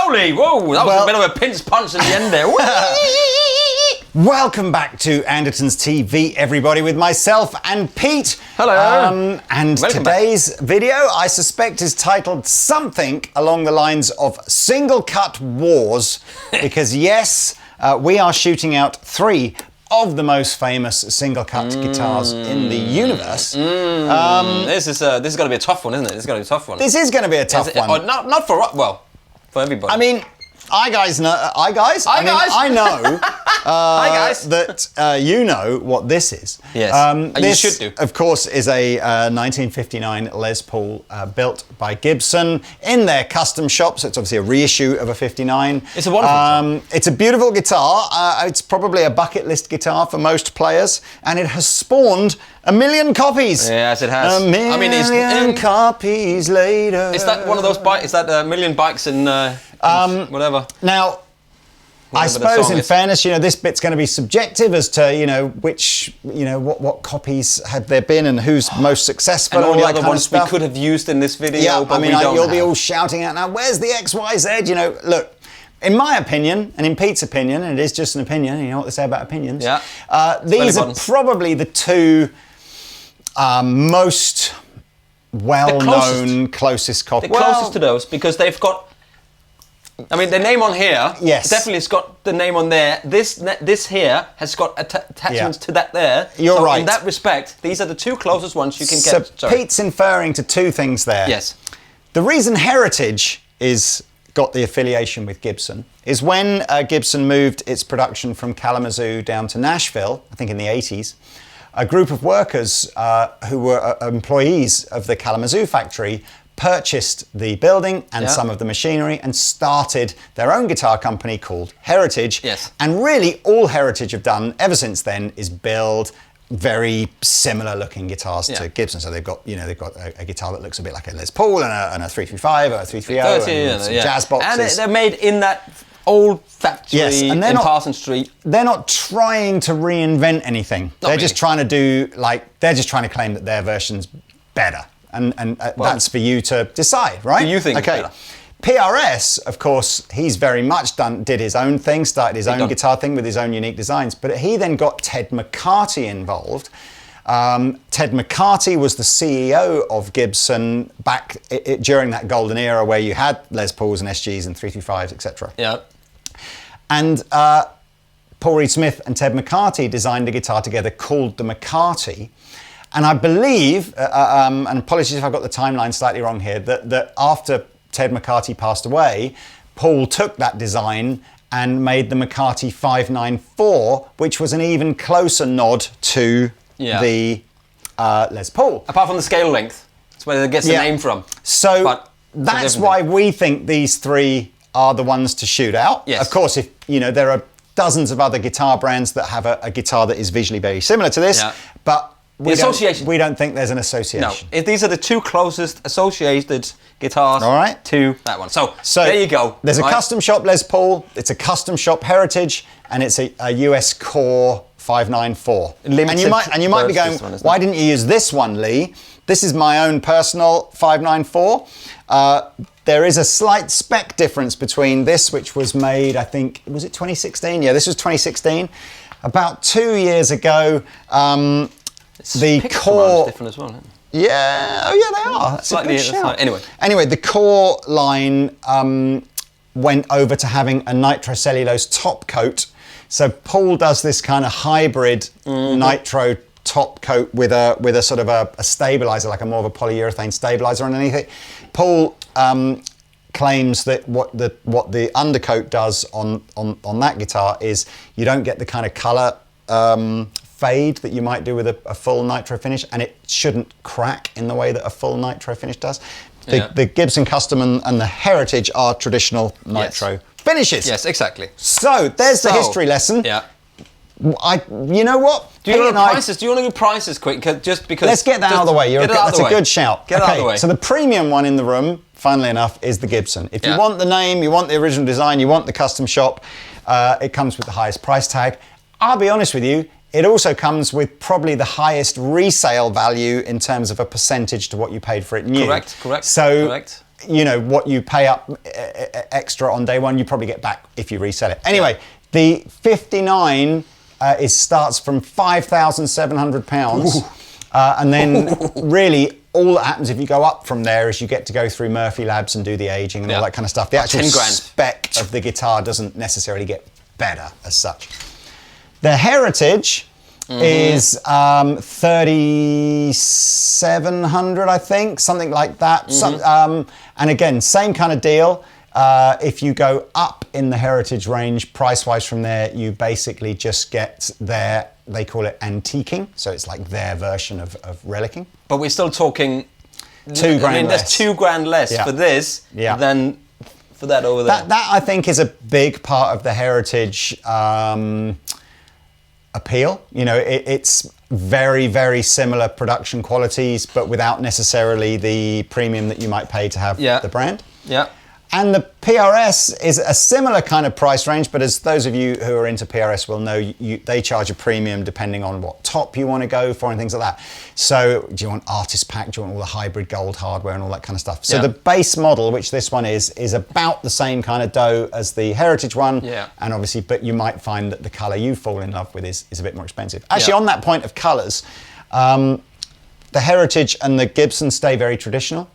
Hello, Lee. Whoa, that was a bit of a pinch punch at the end there. Welcome back to Andertons TV, everybody, with myself and Pete. Hello. And Welcome today's video, I suspect, is titled something along the lines of Single Cut Wars, because yes, we are shooting out 3 of the most famous single cut guitars in the universe. This is going to be a tough one, isn't it? This is going to be a tough one. This is going to be a tough one. Not for for everybody. I mean, I know Hi guys. that you know what this is. Yes, this, you should do. Of course, is a 1959 Les Paul built by Gibson in their custom shop. So it's obviously a reissue of a 59. It's a wonderful guitar. It's a beautiful guitar. It's probably a bucket list guitar for most players, and it has spawned 1 million copies. Yes, it has. 1 million copies later. Is that one of those bikes? Is that 1 million bikes in whatever? Now, I suppose, in fairness, this bit's going to be subjective as to, which, what copies have there been and who's most successful. And all the that other kind of ones we stuff. could have used in this video, Yeah, but I mean, we don't you'll be have. all shouting out now, where's the XYZ? Look, in my opinion, and in Pete's opinion, and it is just an opinion, you know what they say about opinions. Yeah. These are probably the 2 most well-known, closest copies. The closest to those, because they've got, I mean, the name on here, yes, definitely it's got the name on there. This here has got attachments to that there. You're right. In that respect, these are the 2 closest ones you can get. So Pete's inferring to 2 things there. Yes. The reason Heritage got the affiliation with Gibson is when Gibson moved its production from Kalamazoo down to Nashville, I think in the 80s, a group of workers who were employees of the Kalamazoo factory purchased the building and some of the machinery and started their own guitar company called Heritage. Yes. And really all Heritage have done ever since then is build very similar looking guitars to Gibson. So they've got a guitar that looks a bit like a Les Paul and a 335 or a 330 and some jazz boxes. And they're made in that old factory and in Parsons Street. They're not trying to reinvent anything. They're just trying to they're just trying to claim that their version's better. And that's for you to decide, right? Do you think it's better? PRS, of course, he's very much did his own thing, started his own guitar thing with his own unique designs, but he then got Ted McCarty involved. Ted McCarty was the CEO of Gibson back during that golden era where you had Les Pauls and SGs and 335s, etc. Yeah. And Paul Reed Smith and Ted McCarty designed a guitar together called the McCarty. And I believe, and apologies if I got the timeline slightly wrong here, that after Ted McCarty passed away, Paul took that design and made the McCarty 594, which was an even closer nod to the Les Paul. Apart from the scale length, that's where it gets the name from. So that's why we think these 3 are the ones to shoot out. Yes. Of course, if there are dozens of other guitar brands that have a guitar that is visually very similar to this, but we don't think there's an association. No, these are the 2 closest associated guitars to that one. So there you go. There's a custom shop Les Paul, it's a custom shop Heritage, and it's a US Core 594. And you might be going, why didn't you use this one, Lee? This is my own personal 594. There is a slight spec difference between this, which was made, I think, was it 2016? Yeah, this was 2016. About 2 years ago, the core different as well, isn't it? Yeah, they are. That's slightly, a good shout. Anyway, the core line went over to having a nitrocellulose top coat. So Paul does this kind of hybrid nitro top coat with a sort of a stabilizer, like a more of a polyurethane stabilizer underneath it. Paul claims that what the undercoat does on that guitar is you don't get the kind of color fade that you might do with a full nitro finish, and it shouldn't crack in the way that a full nitro finish does. The Gibson Custom and the Heritage are traditional nitro finishes. Yes, exactly. So there's the history lesson. Yeah. You know what? Do you want to do prices? Do you want to do prices quick? Just because. Let's get that out of the way. That's a good shout. Get it out of the way. So the premium one in the room, funnily enough, is the Gibson. If you want the name, you want the original design, you want the custom shop, it comes with the highest price tag. I'll be honest with you, it also comes with probably the highest resale value in terms of a percentage to what you paid for it new. Correct. So you know, what you pay up extra on day one, you probably get back if you resell it. Anyway, the 59 starts from £5,700, and then really all that happens if you go up from there is you get to go through Murphy Labs and do the aging and all that kind of stuff. The actual spec of the guitar doesn't necessarily get better as such. The Heritage is 3,700, I think, something like that. And again, same kind of deal. If you go up in the Heritage range, price-wise from there, you basically just get their, they call it antiquing, so it's like their version of relicking. But we're still talking £2,000 less. There's £2,000 less for this than for that over there. That I think is a big part of the Heritage appeal. You know, it's very, very similar production qualities, but without necessarily the premium that you might pay to have the brand. Yeah. And the PRS is a similar kind of price range, but as those of you who are into PRS will know, they charge a premium depending on what top you want to go for and things like that. So do you want artist pack? Do you want all the hybrid gold hardware and all that kind of stuff? So the base model, which this one is about the same kind of dough as the Heritage one. Yeah. And obviously, but you might find that the color you fall in love with is a bit more expensive. Actually, on that point of colors, the Heritage and the Gibson stay very traditional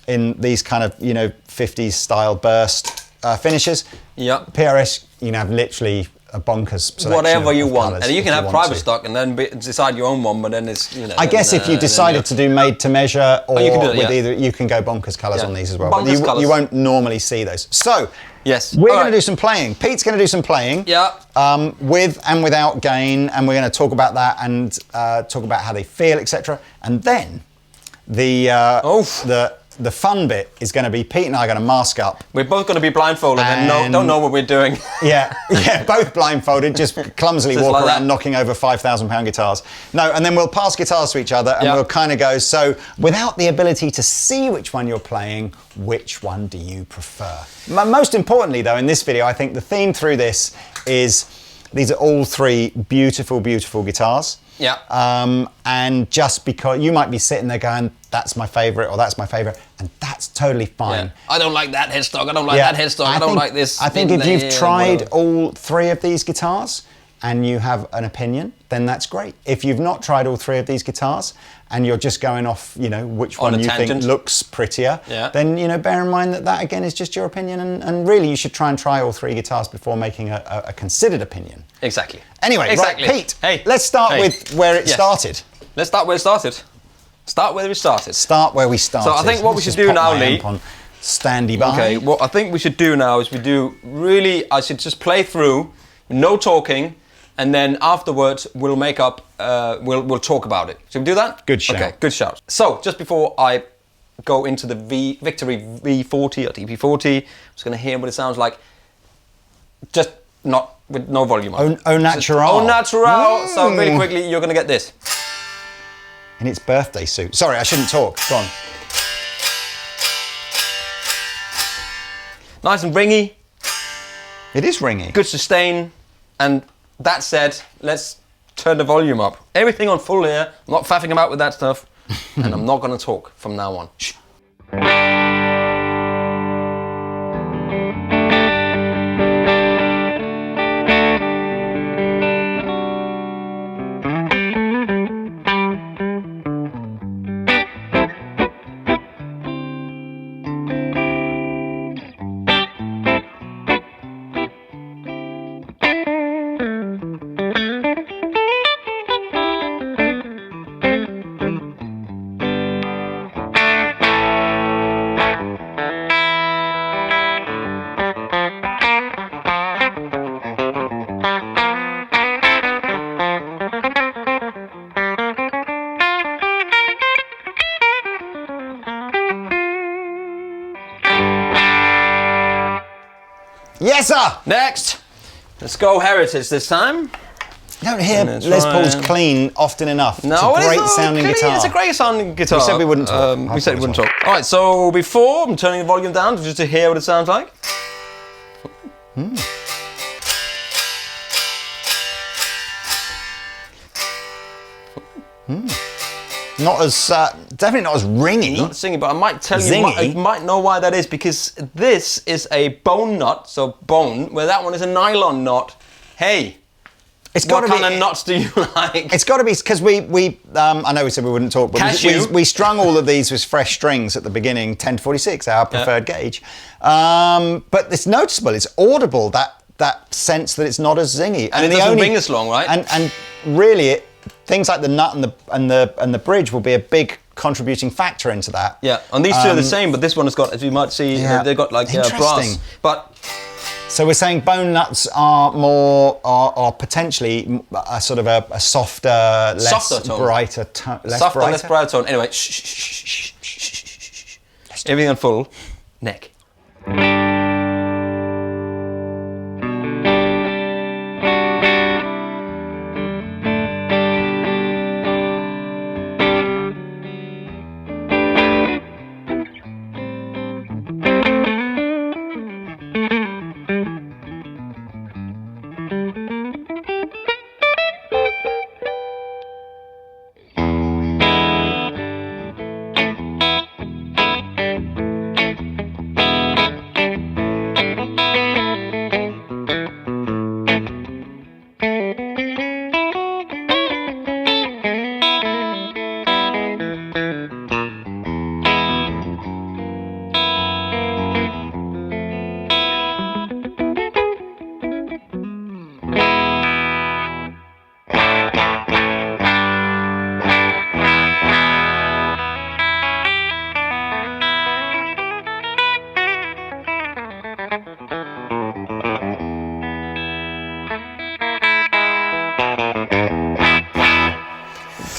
in these kind of, you know, 50s style burst finishes. Yeah. PRS, you can have literally a bonkers selection whatever you of want, colours and you can have private to. stock and then decide your own one. But then it's, you know. I guess if you decided to do made to measure, or you can do it, with either, you can go bonkers colours on these as well. Bonkers but you won't normally see those. So yes, we're going to do some playing. Pete's going to do some playing. Yeah. With and without gain, and we're going to talk about that and talk about how they feel, etc. And then the fun bit is going to be Pete and I are going to mask up. We're both going to be blindfolded and don't know what we're doing. Yeah, both blindfolded, just clumsily walk like around knocking over £5,000 guitars. No, and then we'll pass guitars to each other and we'll kind of go, so without the ability to see which one you're playing, which one do you prefer? Most importantly though, in this video, I think the theme through this is these are all three beautiful, beautiful guitars. Yeah. And just because you might be sitting there going, that's my favorite or that's my favorite, and that's totally fine. Yeah. I don't like that headstock, I don't like that headstock, I don't like this. I think if you've tried all three of these guitars and you have an opinion, then that's great. If you've not tried all three of these guitars and you're just going off, you know, which one you think looks prettier, then, you know, bear in mind that again is just your opinion, and really you should try and try all three guitars before making a considered opinion. Exactly. Anyway, right, Pete, let's start with where it started. Let's start where it started. Start where we started. Start where we started. So I think what we should do now, Lee. Standy by. Okay, what I think we should do now is I should just play through, no talking, and then afterwards we'll make up, we'll talk about it. Should we do that? Good shout. Okay, good shout. So just before I go into the Victory V40 or TP40, I'm just going to hear what it sounds like. Just not with no volume on. Au natural. Au natural. So really quickly, you're going to get this. In its birthday suit. Sorry, I shouldn't talk. Go on. Nice and ringy. It is ringy. Good sustain. And that said, let's turn the volume up. Everything on full here. I'm not faffing about with that stuff. And I'm not going to talk from now on. Shh. Yes, sir! Next, let's go Heritage this time. You don't hear Les Paul's clean often enough. No, it's a great sounding guitar. It's a great sounding guitar. We said we wouldn't talk. We said we wouldn't talk. All right, so before, I'm turning the volume down just to hear what it sounds like. Not as definitely not as ringy. Not singing, but I might tell Zingy. you might know why that is, because this is a bone nut, so bone, where that one is a nylon knot. Hey, what kind of knots do you like? It's got to be because we I know we said we wouldn't talk, but we strung all of these with fresh strings at the beginning, 10 to 46, our preferred gauge. But it's noticeable, it's audible, that sense that it's not as zingy, and it doesn't ring as long, right? And really, things like the nut and the bridge will be a big contributing factor into that. Yeah, and these two are the same, but this one has got, as you might see, they've got like brass. But so we're saying bone nuts are potentially a sort of a softer, less brighter tone. Less brighter tone. Anyway, shh. Everything on full neck.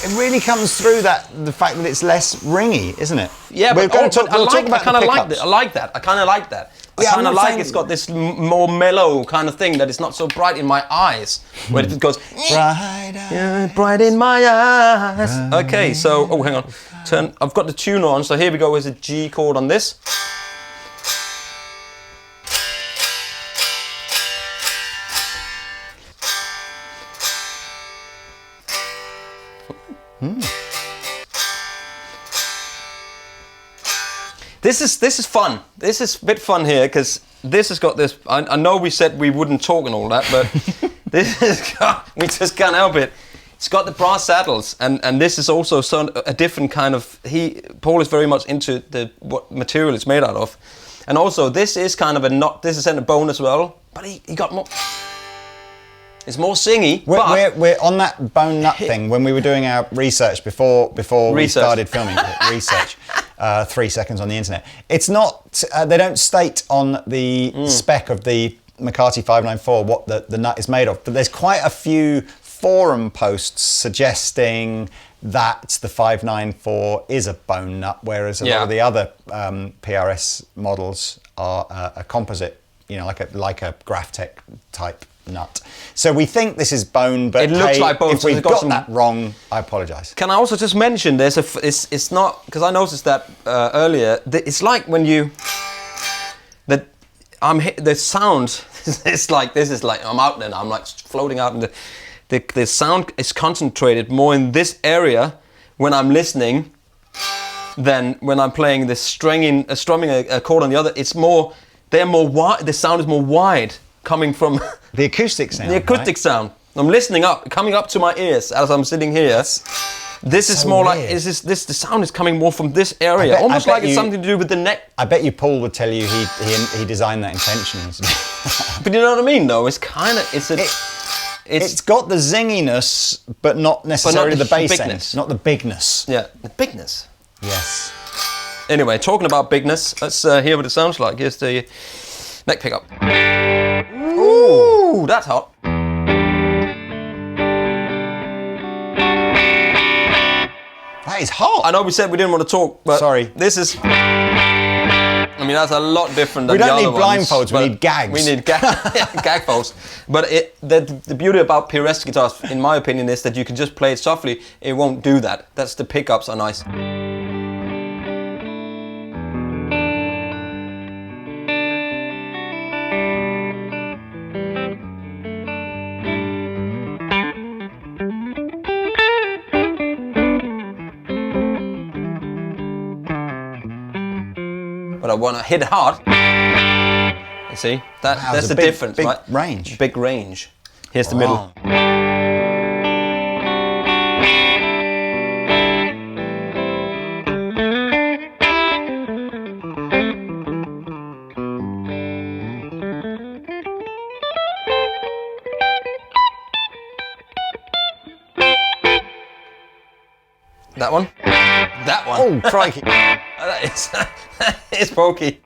It really comes through the fact that it's less ringy, isn't it? Yeah, but I kind of like that. I like that. I kind of like that. I kind of like it's got this more mellow kind of thing that it's not so bright in my eyes. Where it goes bright in my eyes. Okay, so hang on. I've got the tune on, so here we go. There's a G chord on this. This is fun. This is a bit fun here because this has got this. I know we said we wouldn't talk and all that, but this has got. We just can't help it. It's got the brass saddles, and this is also a different kind of. Paul is very much into what material it's made out of, and also this is kind of a knot. This is in a bone as well, but he got more. It's more singy. We're on that bone nut thing when we were doing our research before we started filming. Research, 3 seconds on the internet. It's not. They don't state on the spec of the McCarty 594 what the nut is made of, but there's quite a few forum posts suggesting that the 594 is a bone nut, whereas a lot of the other PRS models are a composite. You know, like a Graphtec type nut. So we think this is bone, but it looks like bone. If we've got that wrong, I apologise. Can I also just mention it's not, because I noticed that earlier. It's like when you the sound. It's like this is like I'm out there now. I'm like floating out, and the sound is concentrated more in this area when I'm listening than when I'm playing this strumming a chord on the other. It's more. They're more wide. The sound is more wide coming from the acoustic sound. The acoustic sound. I'm listening coming up to my ears as I'm sitting here. This is more weird. Like the sound is coming more from this area, almost like it's something to do with the neck. I bet you Paul would tell you he designed that intentionally. But you know what I mean, though. It's kind of it's got the zinginess, but not necessarily the bass end, not the bigness. Yeah, the bigness. Yes. Anyway, talking about bigness, let's hear what it sounds like. Here's the neck pickup. Ooh, that's hot. That is hot. I know we said we didn't want to talk, but sorry. This is. I mean, that's a lot different than the other ones. We don't need blindfolds, we need gags. We need gag folds. But the beauty about PRS guitars, in my opinion, is that you can just play it softly. It won't do that. That's the pickups are nice. I want to hit hard. You see, that's the difference, big right? Range. Big range. Here's the middle. That one? That one. Oh, crikey. that is pokey.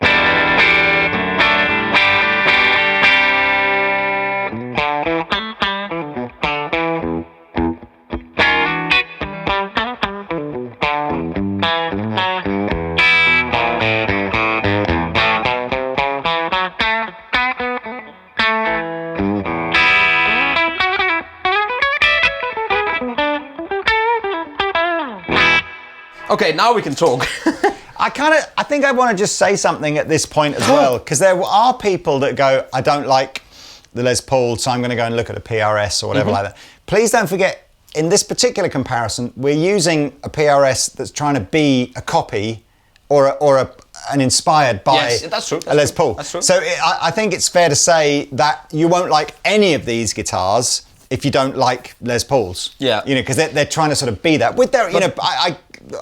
Okay, now we can talk. I think I want to just say something at this point as well, because there are people that go, I don't like the Les Paul, so I'm going to go and look at a PRS or whatever like that. Please don't forget, in this particular comparison, we're using a PRS that's trying to be a copy or an inspired by a Les Paul. That's true. So I think it's fair to say that you won't like any of these guitars if you don't like Les Pauls. Yeah. You know, because they're trying to sort of be that. With their, you know,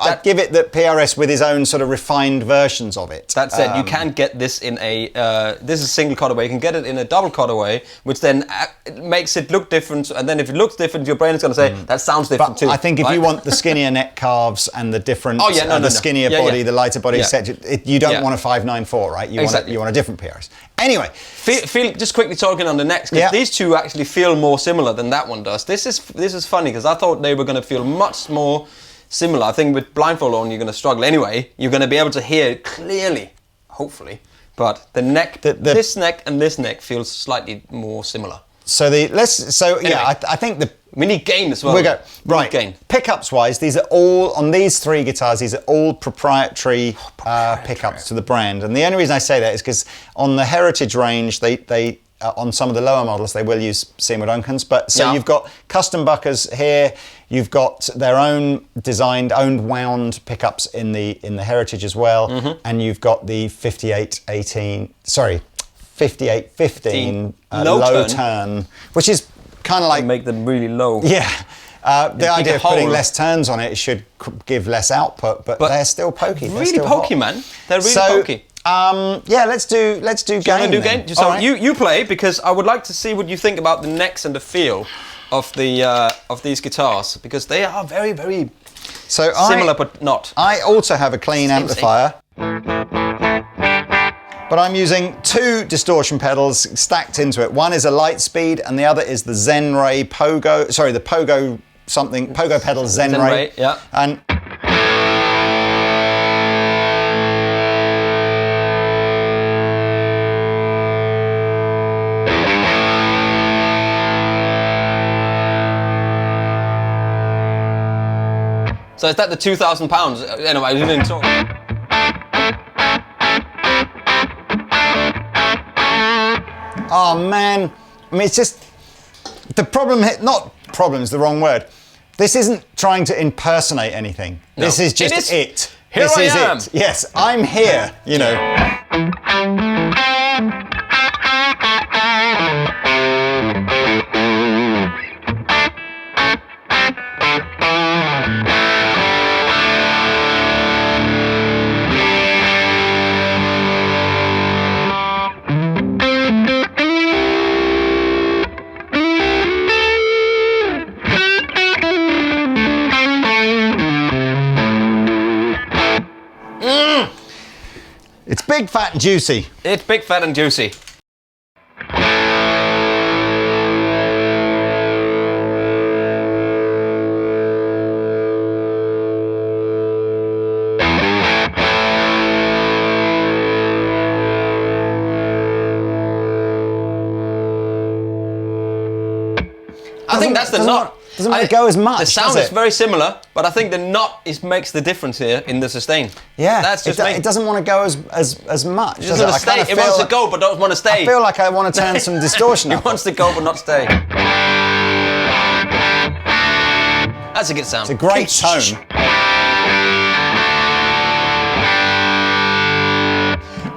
I give it that PRS with his own sort of refined versions of it. That said, you can get this in a, this is a single cutaway, you can get it in a double cutaway, which then makes it look different, and then if it looks different, your brain is going to say, that sounds different too. I think if you want the skinnier neck calves and the different, the skinnier body, the lighter body set, you don't want a 594, right? You want a different PRS. Anyway. Feel just quickly talking on the necks, because these two actually feel more similar than that one does. This is funny, because I thought they were going to feel much more similar. I think with Blindfold on, you're going to struggle anyway. You're going to be able to hear it clearly, hopefully. But the neck, this neck and this neck feels slightly more similar. So anyway, I think we need gain as well. Right. Gain. Pickups wise, these are all on these three guitars. These are all proprietary pickups to the brand. And the only reason I say that is because on the Heritage range, they on some of the lower models, they will use Seymour Duncans. But so you've got custom buckers here. You've got their own designed, owned wound pickups in the Heritage as well, and you've got the 5815 low turn, which is kind of like make them really low. Yeah, the idea of putting less turns on it should give less output, but they're still pokey. Really pokey, man. They're really pokey. Let's do gain. So you play, because I would like to see what you think about the necks and the feel of these guitars, because they are very, very similar but not. I also have a clean amplifier, but I'm using two distortion pedals stacked into it. One is a Lightspeed and the other is the Zenray Pogo. Sorry, the Pogo pedal Zenray. Yeah. And so is that the £2,000? Anyway, we didn't talk. Oh man, I mean, it's just the problem. Not problem is the wrong word. This isn't trying to impersonate anything. No. This is just it. Here I am. It. Yes, I'm here. You know. It's big, fat and juicy. It's big, fat and juicy. I think that's the knot. Doesn't really go as much. The sound is very similar, but I think the knot makes the difference here in the sustain. Yeah, that's just me. It doesn't want to go as much. It doesn't stay. It wants to go, but don't want to stay. I feel like I want to turn some distortion up. It wants to go, but not stay. That's a good sound. It's a great tone.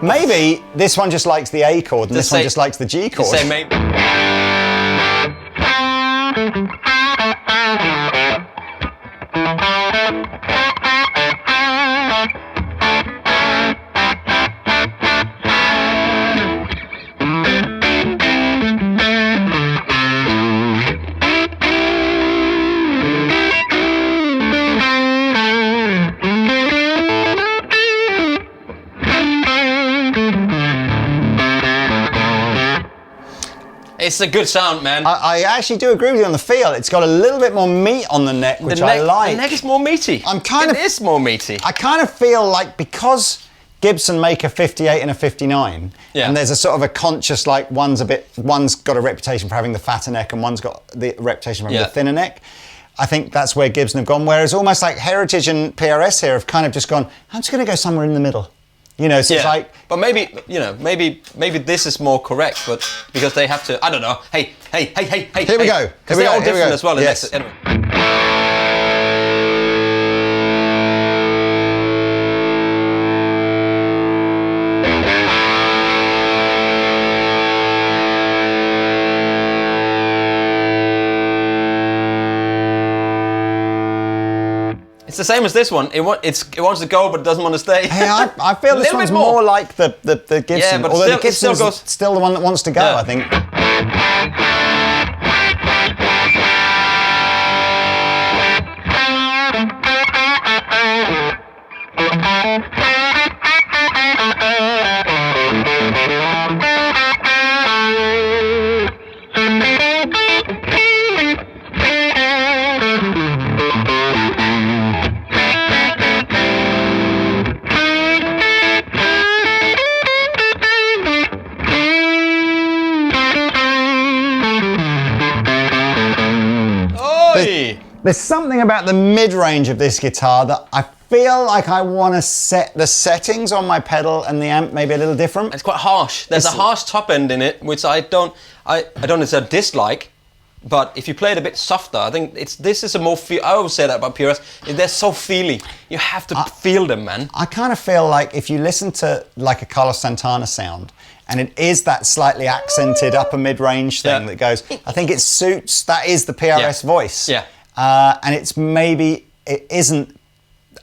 Maybe this one just likes the A chord and this one just likes the G chord. Just say maybe. It's a good sound, man. I actually do agree with you on the feel. It's got a little bit more meat on the neck, which I like. The neck is more meaty. It is more meaty. I kind of feel like because Gibson make a 58 and a 59, and there's a sort of a conscious, like one's got a reputation for having the fatter neck and one's got the reputation for having the thinner neck. I think that's where Gibson have gone. Whereas almost like Heritage and PRS here have kind of just gone, I'm just going to go somewhere in the middle. You know, so it's like... But maybe, you know, maybe this is more correct, but because they have to, I don't know, hey. Here we go. Because they're all different as well. Yes. Anyway. It's the same as this one. It wants to go, but it doesn't want to stay. Hey, I feel this one's more like the Gibson. Yeah, but although the Gibson's still the one that wants to go, I think. There's something about the mid-range of this guitar that I feel like I want to set the settings on my pedal and the amp maybe a little different. It's quite harsh. There's a harsh top end in it, which I don't necessarily dislike. But if you play it a bit softer, I think this is a more feel. I always say that about PRS. They're so feely. You have to feel them, man. I kind of feel like if you listen to like a Carlos Santana sound, and it is that slightly accented upper mid-range thing that goes, I think it suits, that is the PRS voice. Yeah. And it isn't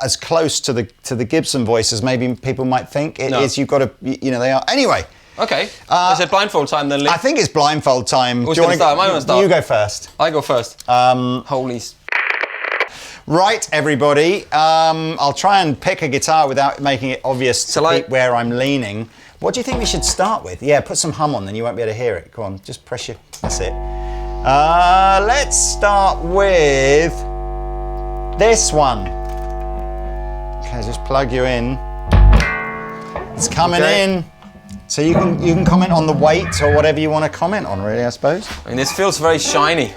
as close to the Gibson voice as maybe people might think. It is, you've got to, you know, they are. Anyway. Okay. Is it blindfold time then, Lee? I think it's blindfold time. Who's going to start? Am I going to start? You go first. I go first. Holy... Right, everybody. I'll try and pick a guitar without making it obvious to where I'm leaning. What do you think we should start with? Yeah, put some hum on, then you won't be able to hear it. Go on, just press your... That's it. Let's start with this one. Okay, just plug you in. It's coming in. So you can comment on the weight or whatever you want to comment on, really, I suppose. I mean, this feels very shiny.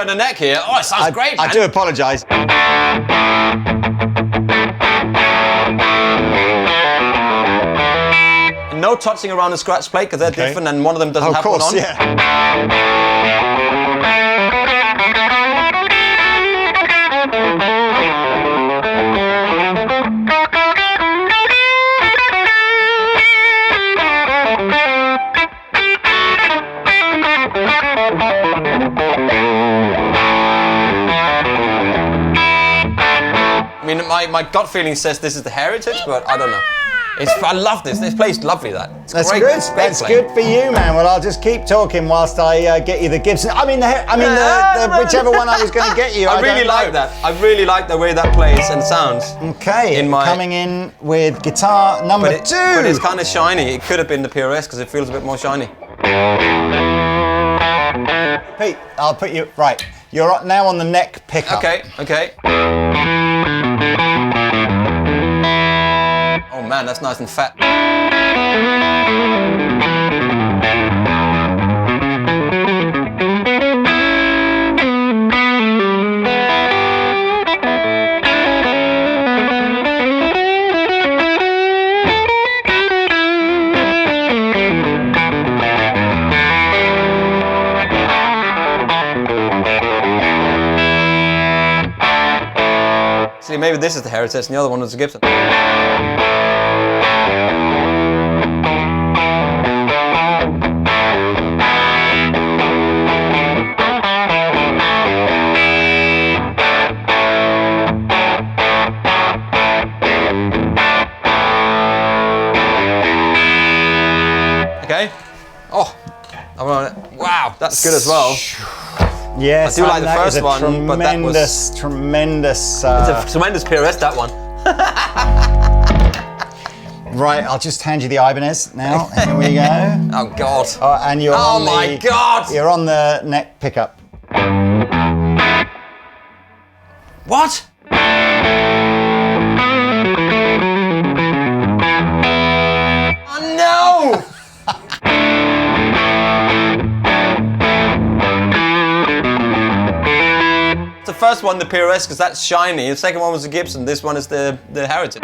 The neck here. Oh, it sounds great, man. I do apologise. No touching around the scratch plate because they're different and one of them doesn't have one on. I mean, my gut feeling says this is the Heritage, but I don't know. I love this. This plays lovely. That's great. Good. That's good for you, man. Well, I'll just keep talking whilst I get you the Gibson. I mean, whichever one I was going to get you. I really like that. I really like the way that plays and sounds. Okay. Coming in with guitar number 2. But it's kind of shiny. It could have been the PRS because it feels a bit more shiny. Pete, I'll put you right. You're now on the neck pickup. Okay. Oh man, that's nice and fat. maybe this is the Heritage and the other one is the Gibson. Okay. Oh, wow, that's good as well. Yes, I do like the first one, but that was tremendous. It's a tremendous PRS, that one. Right, I'll just hand you the Ibanez now. Here we go. Oh God. And you're Oh on my God. You're on the neck pickup. What? Oh no! The first one, the PRS, because that's shiny. The second one was the Gibson. This one is the Heritage.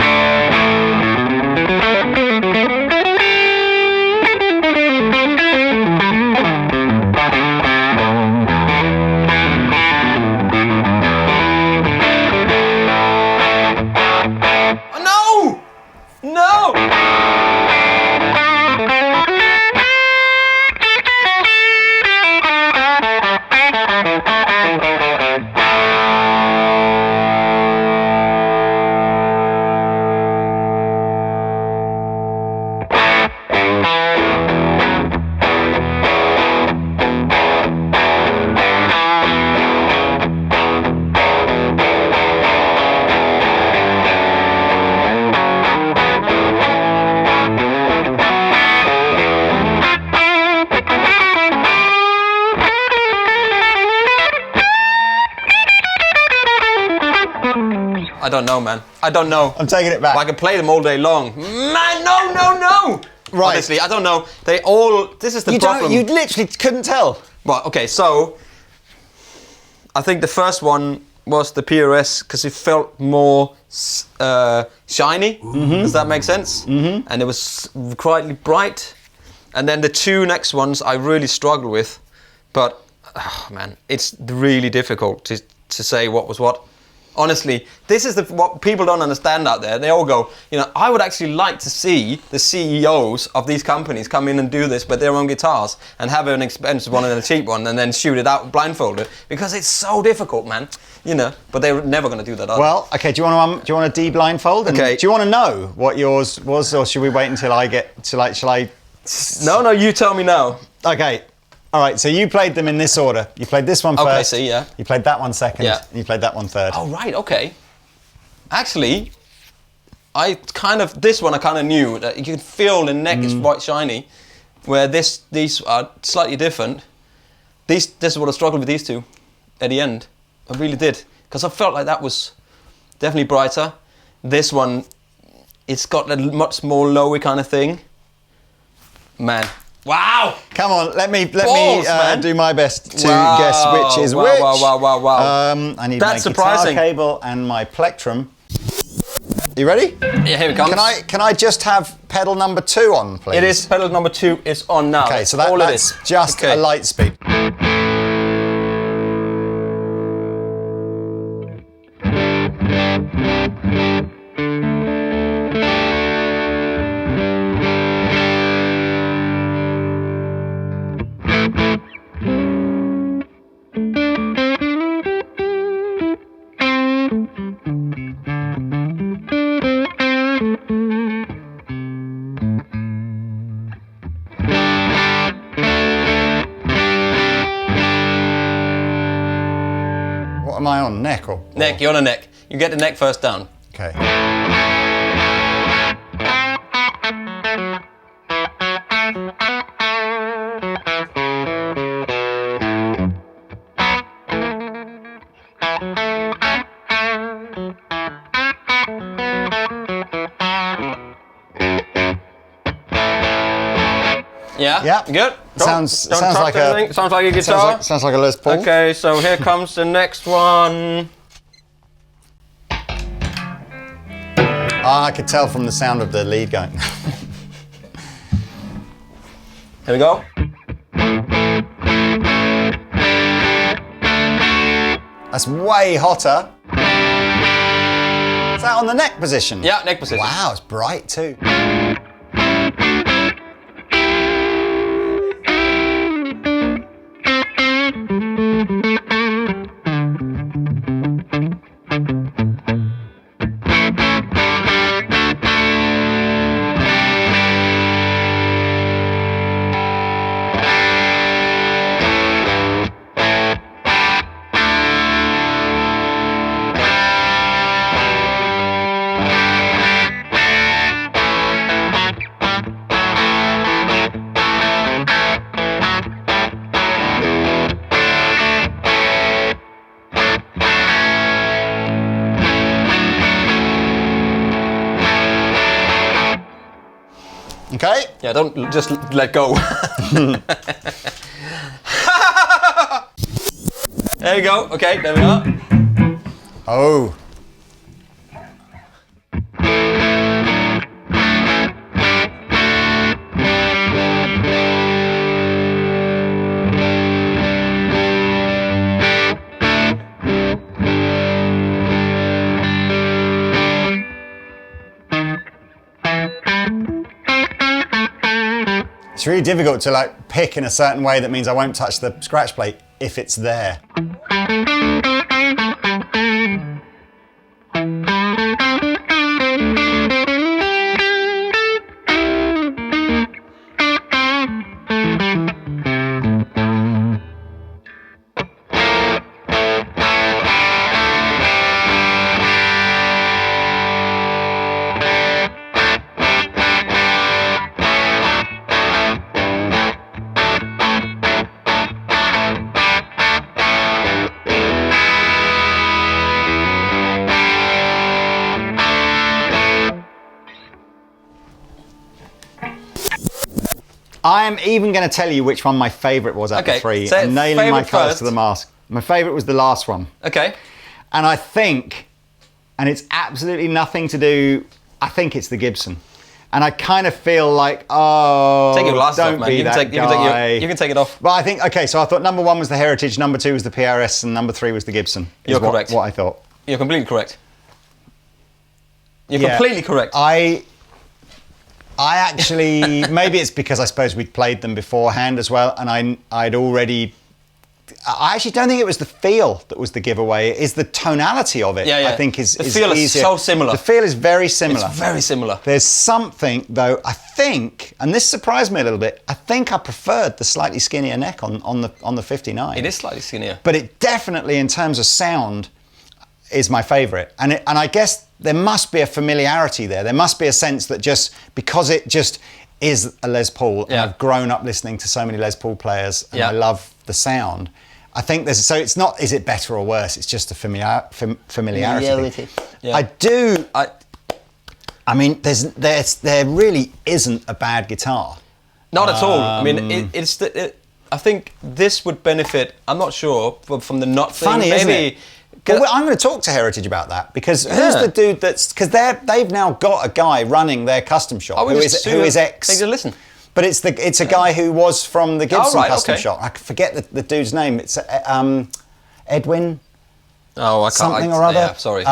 Oh no! No! I don't know, man. I don't know. I'm taking it back. I can play them all day long. Man, no! Right. Honestly, I don't know. They all... This is the problem. You literally couldn't tell. Well, okay, so... I think the first one was the PRS because it felt more shiny. Does that make sense? And it was quite bright. And then the two next ones I really struggle with. But, oh man, it's really difficult to say what was what. Honestly, this is what people don't understand out there. They all go, you know, I would actually like to see the CEOs of these companies come in and do this with their own guitars and have an expensive one and a cheap one and then shoot it out blindfolded because it's so difficult, man. You know, but they're never going to do that. Well, okay. Do you want to de-blindfold? Okay. Do you want to know what yours was, or should we wait until I get to shall I? No, you tell me now. Okay. All right, so you played them in this order. You played this one first. Okay, see, yeah. You played that one second. Yeah. And you played that one third. Oh, right, okay. Actually, this one I kind of knew that you could feel the neck is quite shiny, where these are slightly different. This is what I struggled with these two at the end. I really did, because I felt like that was definitely brighter. This one, it's got a much more lowy kind of thing. Man. Wow! Come on, let me man. do my best to guess which is which. Wow. I need That's my surprising. guitar cable and my plectrum. You ready? Yeah, here it comes. Can I just have pedal number 2 on, please? It is. Pedal number 2 is on now. Okay, so all that's it is. just a light speed. What am I on, neck or? Neck, you're on a neck. You get the neck first down. Okay. Yeah? Yeah. Good? Sounds Don't sounds touch like anything. a Sounds like a guitar. sounds like a Les Paul. Okay, so here comes the next one. I could tell from the sound of the lead going. Here we go. That's way hotter. that on the neck position? Yeah, neck position. Wow, it's bright too. Okay. Yeah, don't just let go. There you go. Okay, there we are. Oh. It's really difficult to like pick in a certain way that means I won't touch the scratch plate if it's there. I am even going to tell you which one my favourite was out of the three. I'm nailing my cards to the mask. My favourite was the last one. Okay. And I think, and it's absolutely nothing to do, I think it's the Gibson. And I kind of feel like, oh, take your glasses don't off, man. be You that guy. You can take it off. But I think, okay, so I thought number one was the Heritage, number two was the PRS, and number three was the Gibson. You're correct. What I thought. You're completely correct. You're completely correct. I actually, maybe it's because I suppose we'd played them beforehand as well, and I'd already, I actually don't think it was the feel that was the giveaway, it is the tonality of it. I think is the feel easier. is so similar. The feel is very similar. It's very similar. There's something though, I think, and this surprised me a little bit, I think I preferred the slightly skinnier neck on the 59. It is slightly skinnier. But it definitely, in terms of sound, is my favourite. And I guess there must be a familiarity there. There must be a sense that just because it just is a Les Paul, and I've grown up listening to so many Les Paul players, and I love the sound. I think there's, so it's not, is it better or worse? It's just a familiarity. Yeah. I mean, there really isn't a bad guitar. Not at all. I mean, I think this would benefit, I'm not sure, from the nut thing. Funny, isn't it? Well, I'm going to talk to Heritage about that, because who's the dude that's, because they've now got a guy running their custom shop who is ex. Take a listen. But it's a guy who was from the Gibson custom shop. I forget the dude's name. It's Edwin. Oh, I can't. Something or other. Yeah, sorry.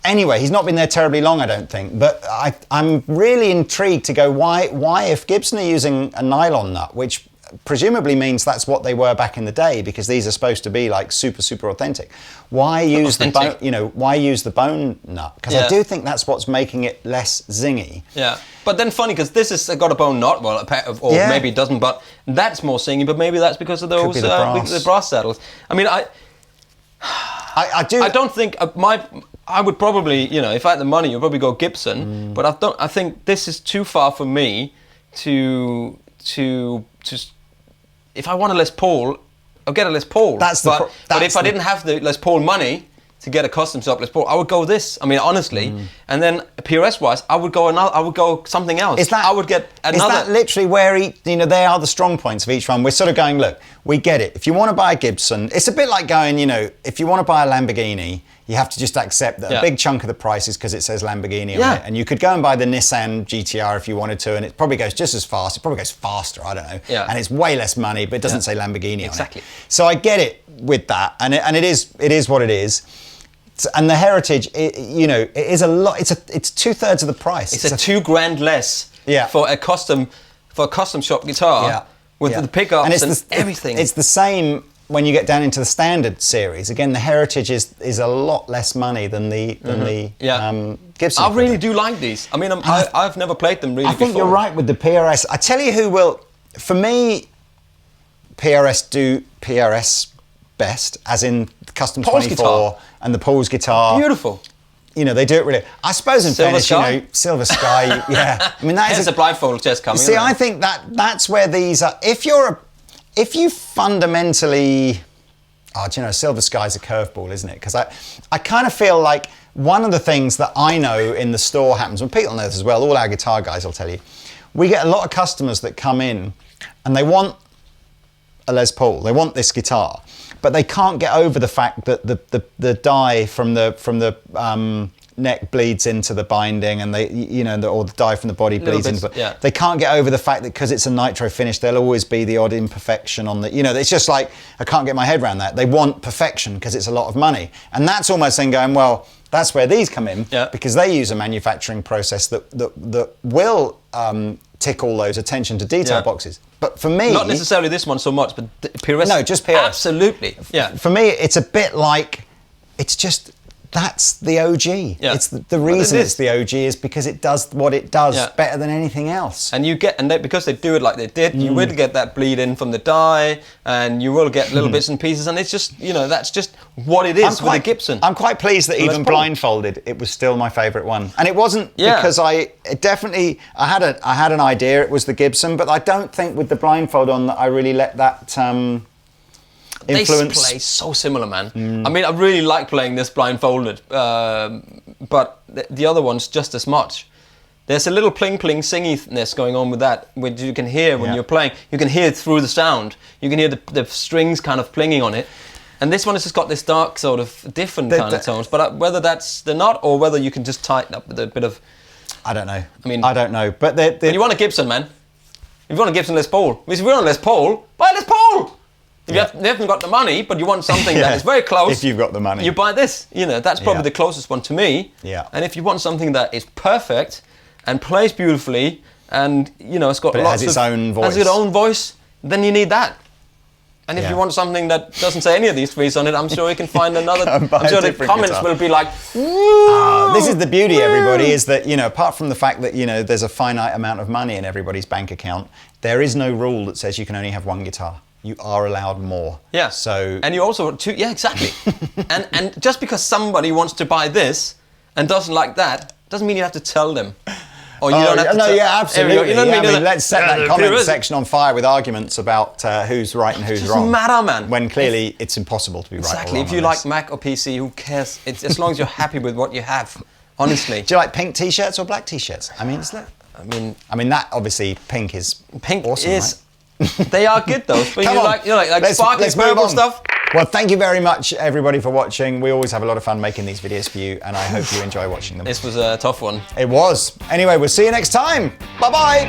Anyway, he's not been there terribly long, I don't think. But I'm really intrigued to go, why if Gibson are using a nylon nut, which presumably means that's what they were back in the day, because these are supposed to be like super authentic. Why use the bone? Why use the bone nut? Because I do think that's what's making it less zingy. Yeah, but then funny because this has got a bone nut, or maybe it doesn't, but that's more zingy. But maybe that's because of those the brass saddles. I mean, I don't think I would probably, if I had the money, I'd probably go Gibson. But I think this is too far for me to if I want a Les Paul, I'll get a Les Paul. But if I didn't have the Les Paul money to get a custom shop Les Paul, I would go this. I mean, honestly. And then PRS wise, I would go something else. I would get another. Is that literally where they are the strong points of each one? We're sort of going, look, we get it. If you want to buy a Gibson, it's a bit like going, if you want to buy a Lamborghini, you have to just accept that a big chunk of the price is because it says Lamborghini on it. And you could go and buy the Nissan GTR if you wanted to, and it probably goes just as fast. It probably goes faster, I don't know. Yeah. And it's way less money, but it doesn't say Lamborghini on it. Exactly. So I get it with that, and it is what it is. And the Heritage, it is a lot. It's 2/3 of the price. It's a $2,000 less for a custom shop guitar with the pickups and everything. It's the same when you get down into the standard series. Again, the Heritage is a lot less money than the Gibson. I really do like these. I mean, I've never played them really. I think you're right with the PRS. I tell you who will. For me, PRS do PRS best, as in Custom Paul's 24 guitar. and the Paul's guitar. Beautiful. They do it really. I suppose in fairness, Silver Sky. Yeah, I mean that is a Blindfold just coming. See, I think that's where these are. If you fundamentally, Silver Sky's a curveball, isn't it? Because I kind of feel like one of the things that I know in the store happens, and Pete will know this as well. All our guitar guys will tell you. We get a lot of customers that come in, and they want a Les Paul. They want this guitar, but they can't get over the fact that the die from the neck bleeds into the binding, and or the die from the body bleeds into. They can't get over the fact that because it's a nitro finish, there'll always be the odd imperfection on the. It's just like I can't get my head around that. They want perfection because it's a lot of money, and that's almost then going, well, that's where these come in because they use a manufacturing process that will tick all those attention to detail boxes. But for me, not necessarily this one so much, but PRS. No, just PRS. Absolutely. Yeah. For me, it's a bit like it's just. That's the OG. Yeah. It's the reason it's the OG is because it does what it does better than anything else. And you get, because they do it like they did, you will get that bleed in from the die, and you will get little bits and pieces, and it's just, that's just what it is with a Gibson. I'm quite pleased that even blindfolded, it was still my favourite one, and it wasn't because I had an idea it was the Gibson, but I don't think with the blindfold on that I really let that. Influence. They play so similar, man. I mean, I really like playing this blindfolded, but the other one's just as much. There's a little pling-pling singiness going on with that, which you can hear when you're playing. You can hear it through the sound. You can hear the strings kind of plinging on it. And this one has just got this dark sort of different kind of tones. But whether they're not, or whether you can just tighten up with a bit of... I don't know. I don't know. But you want a Gibson, man. If you want a Gibson Les Paul, if you want a Les Paul, buy a Les Paul! If you haven't got the money, but you want something that is very close. If you've got the money. You buy this. That's probably the closest one to me. Yeah. And if you want something that is perfect and plays beautifully and, it's got but lots it has its own voice. Has its own voice, then you need that. And if you want something that doesn't say any of these trees on it, I'm sure you can find another. I'm sure the comments will be like, this is the beauty, everybody, is that, apart from the fact that, there's a finite amount of money in everybody's bank account, there is no rule that says you can only have one guitar. You are allowed more. Yeah. So. And you also exactly. and just because somebody wants to buy this and doesn't like that, doesn't mean you have to tell them. Or you don't have to tell. Yeah, absolutely. You know what I mean? Let's set that comment section on fire with arguments about who's right and who's wrong. It doesn't matter, man. When clearly it's impossible to be right or wrong. Exactly. If you like Mac or PC, who cares? It's as long as you're happy with what you have. Honestly. Do you like pink t-shirts or black t-shirts? I mean, that obviously pink is awesome, right? They are good though. But you like sparkly purple stuff. Well, thank you very much, everybody, for watching. We always have a lot of fun making these videos for you, and I hope you enjoy watching them. This was a tough one. It was. Anyway, we'll see you next time. Bye-bye.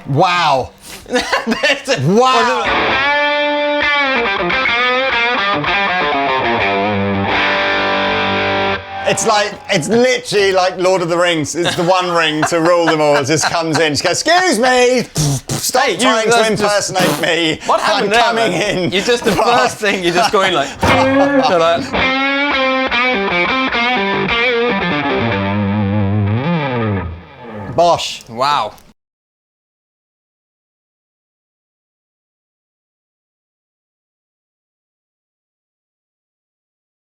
Wow. Wow. It's literally like Lord of the Rings. It's the one ring to rule them all. It just comes in. She goes, excuse me. Stop trying to impersonate me. What happened I'm there, coming man? in. You just, the first thing, you're just going like... Bosh. Wow.